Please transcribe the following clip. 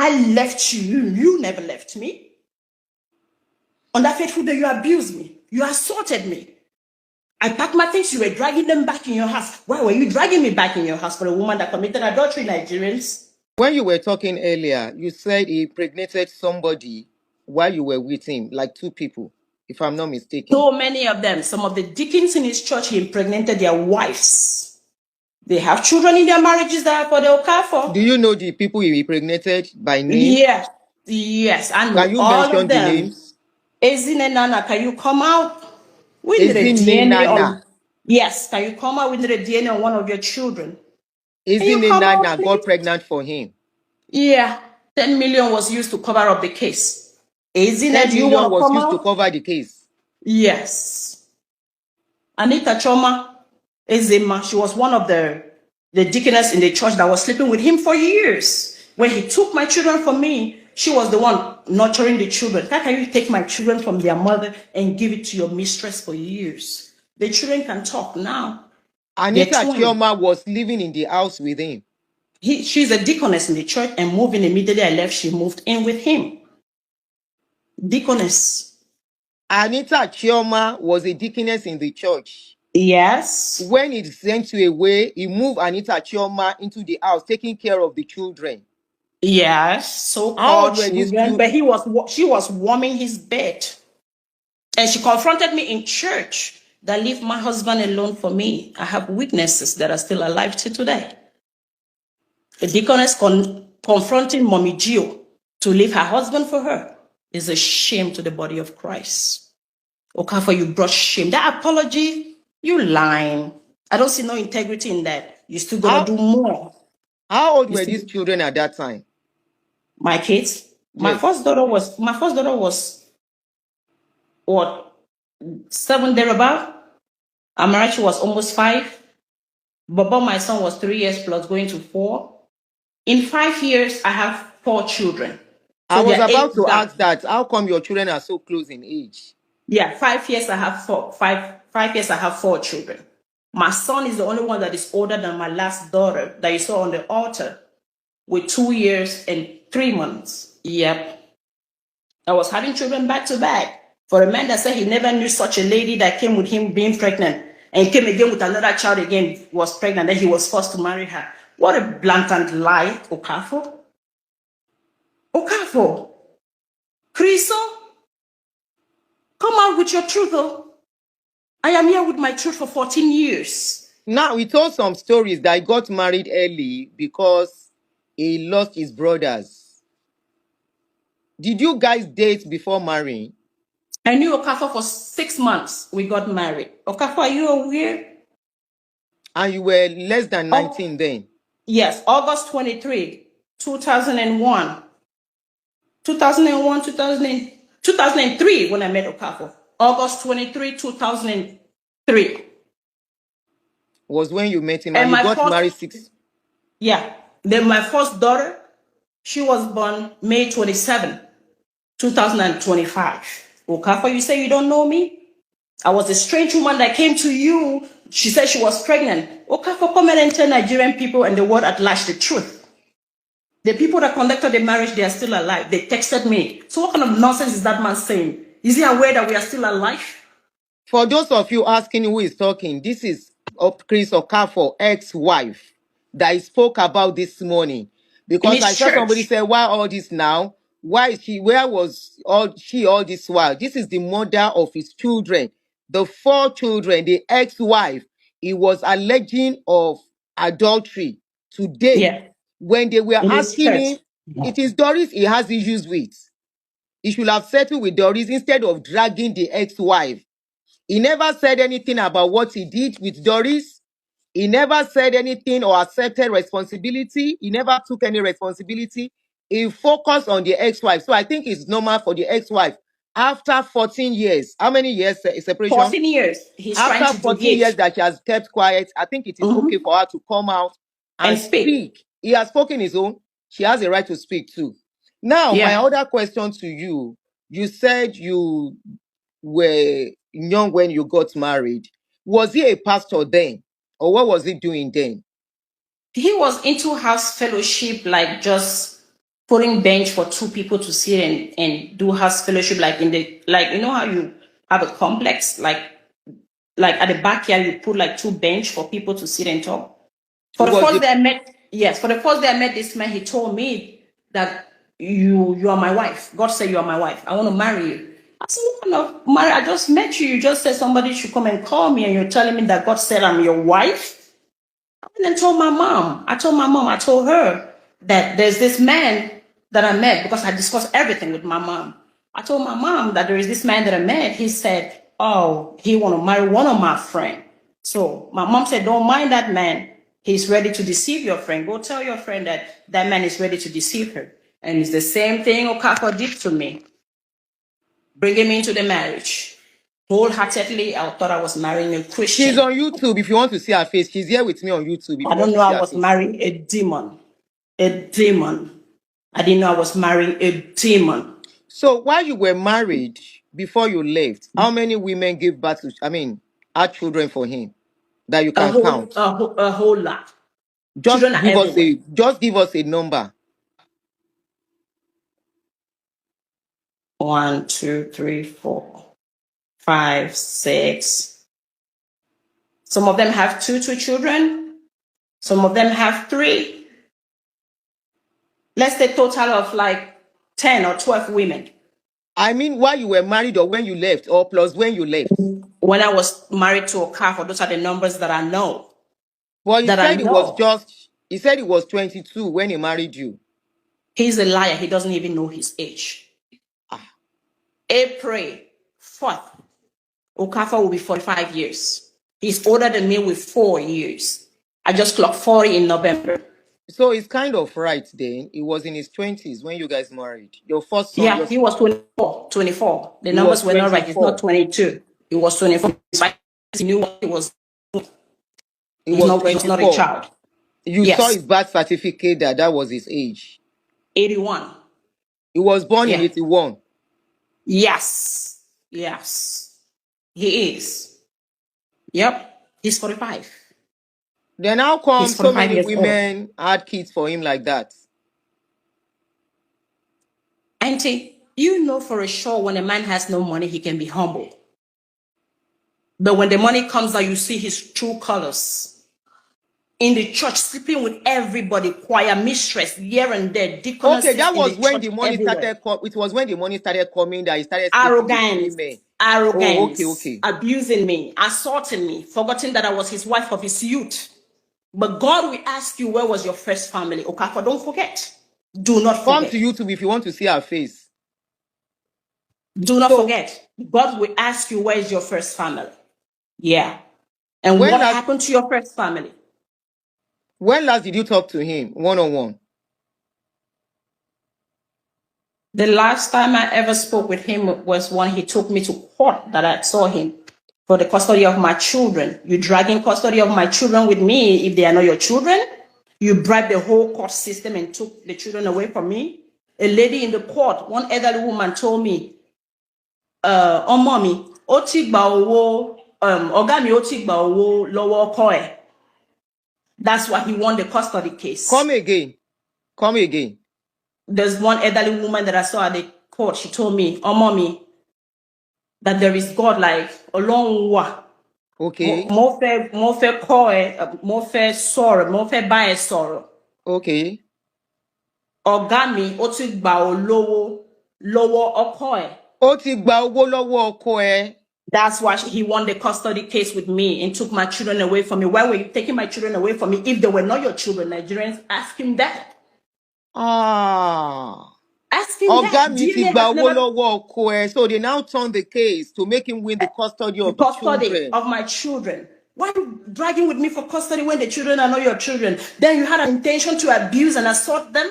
I left you. You never left me. On that fateful day, you abused me. You assaulted me. I packed my things. You were dragging them back in your house. Why were you dragging me back in your house for a woman that committed adultery, Nigerians? When you were talking earlier, you said he impregnated somebody while you were with him, like 2 people, if I'm not mistaken. So many of them. Some of the deacons in his church, he impregnated their wives. They have children in their marriages that are for the Okafor. Do you know the people he impregnated by name? Yes. Yes, I know Can you all mention of the them. names? Ezine Nana, can you come out with the Ezine DNA on? Nana. Yes, can you come out with the DNA on one of your children? Can you Ezine come out, Nana got please? pregnant for him. Yeah, 10 million was used to cover up the case. 10 Ezine, do you want million to was come used to out? cover the case. Yes. Anita Choma Ezema, she was one of the deaconess in the church that was sleeping with him for years. When he took my children from me, she was the one nurturing the children. How can you take my children from their mother and give it to your mistress for years? The children can talk now. Anita Chioma was living in the house with him. She's a deaconess in the church, and moving immediately I left, she moved in with him. Deaconess. Anita Chioma was a deaconess in the church. Yes. When he sent you away, he moved Anita Chioma into the house, taking care of the children. Yes, so-called children, but she was warming his bed. And she confronted me in church that leave my husband alone for me. I have witnesses that are still alive to today. The deaconess confronting Mommy Gio to leave her husband for her is a shame to the body of Christ. Okafor, you brought shame. That apology, you lying. I don't see no integrity in that. You still gonna do more. How old were these children at that time? My kids? Yes. My first daughter was what, 7 thereabout. Amarachi was almost 5. Baba, my son, was 3 years plus, going to 4. In 5 years, I have 4 children. So I was about to ask that. How come your children are so close in age? Yeah, 5 years I have 4. 5 years I have 4 children. My son is the only one that is older than my last daughter that you saw on the altar, with 2 years and 3 months. Yep. I was having children back to back. For a man that said he never knew such a lady that came with him being pregnant and came again with another child again, was pregnant, then he was forced to marry her. What a blatant lie, Okafor. Okafor. Chris, come out with your truth. Oh. I am here with my truth for 14 years. Now, we told some stories that he got married early because he lost his brothers. Did you guys date before marrying? I knew Okafor for 6 months. We got married. Okafor, are you aware? And you were less than 19 then? Yes, August 23, 2001. 2003 when I met Okafor. August 23, 2003. Was when you met him, and you got married 6. Yeah. Then my first daughter, she was born May 27, 2025. Okafor, you say you don't know me? I was a strange woman that came to you. She said she was pregnant. Okafor, come and tell Nigerian people and the world at large the truth. The people that conducted the marriage, they are still alive. They texted me. So what kind of nonsense is that man saying? Is he aware that we are still alive? For those of you asking who is talking, this is Chris Okafor ex-wife that I spoke about this morning. Because I saw somebody say, why all this now? Where was she all this while? This is the mother of his children. The 4 children, the ex-wife, he was alleging of adultery today. Yeah. When they were asking him, it is Doris he has issues with. He should have settled with Doris instead of dragging the ex-wife. He never said anything about what he did with Doris. He never said anything or accepted responsibility. He never took any responsibility. He focused on the ex-wife. So I think it's normal for the ex-wife. After 14 years, how many years separation? 14 years. He's after 14 years that she has kept quiet, I think it is okay for her to come out and speak. He has spoken his own. She has a right to speak too. Now, my other question to you, you said you were young when you got married. Was he a pastor then? Or what was he doing then? He was into house fellowship, like just putting bench for 2 people to sit and do house fellowship, like you know how you have a complex, like at the backyard, you put like 2 bench for people to sit and talk. For the first day I met this man, he told me that you are my wife. God said you are my wife. I want to marry you. I said, no, Mary, I just met you. You just said somebody should come and call me, and you're telling me that God said I'm your wife. I went and told my mom. I told her that there's this man that I met, because I discussed everything with my mom. I told my mom that there is this man that I met. He said, oh, he want to marry one of my friends. So my mom said, don't mind that man. He's ready to deceive your friend. Go tell your friend that that man is ready to deceive her. And it's the same thing Okafor did to me. Bringing me into the marriage. Wholeheartedly, I thought I was marrying a Christian. She's on YouTube. If you want to see her face, she's here with me on YouTube. I don't know I was marrying a demon. A demon. I didn't know I was marrying a demon. So while you were married, before you left, how many women gave birth to, had children for him that you can count? A whole lot. Just give us a number. 1, 2, 3, 4, 5, 6. Some of them have two children. Some of them have 3. Let's say total of like 10 or 12 women. I mean, while you were married or when you left, or plus when you left? When I was married to Okafor, those are the numbers that I know. Well, he said it was 22 when he married you. He's a liar. He doesn't even know his age. April 4th, Okafor will be 45 years. He's older than me with 4 years. I just clocked 40 in November. So it's kind of right then. He was in his 20s when you guys married. Your first son. Yeah, he was 24. The numbers were not right. He's not 22. He was 24. He knew what he was doing. He was not a child. You saw his birth certificate that was his age. 81. He was born in 81. Yes. He is. Yep. He's 45. Then how come so many women had kids for him like that? Auntie, you know for sure when a man has no money, he can be humble. But when the money comes out, you see his true colors. In the church, sleeping with everybody, choir mistress, here and there, deaconess. Okay, that was when the money started. It was when the money started coming that he started arrogance, Oh, okay. Abusing me, assaulting me, forgetting that I was his wife of his youth. But God will ask you, where was your first family? Okafor, don't forget. Do not forget. Come to YouTube if you want to see our face. Do not forget. God will ask you, where is your first family? Yeah. And what happened to your first family? When last did you talk to him one-on-one? The last time I ever spoke with him was when he took me to court that I saw him for the custody of my children. You dragging custody of my children with me if they are not your children? You bribed the whole court system and took the children away from me? A lady in the court, one elderly woman told me, oh mommy, ogami otigba owo lowo koe. That's why he won the custody case. Come again. There's one elderly woman that I saw at the court. She told me, oh, mommy, that there is God like a long wa. Okay. More fair koi, more fair sorrow, more fair by sorrow. Okay. Ogami otigba lowo okoe. Otigba lowo okoe. That's why he won the custody case with me and took my children away from me. Why were you taking my children away from me if they were not your children? Nigerians, ask him that. Ask him that. So they now turned the case to make him win the custody of the children. Of my children. Why are you dragging with me for custody when the children are not your children? Then you had an intention to abuse and assault them?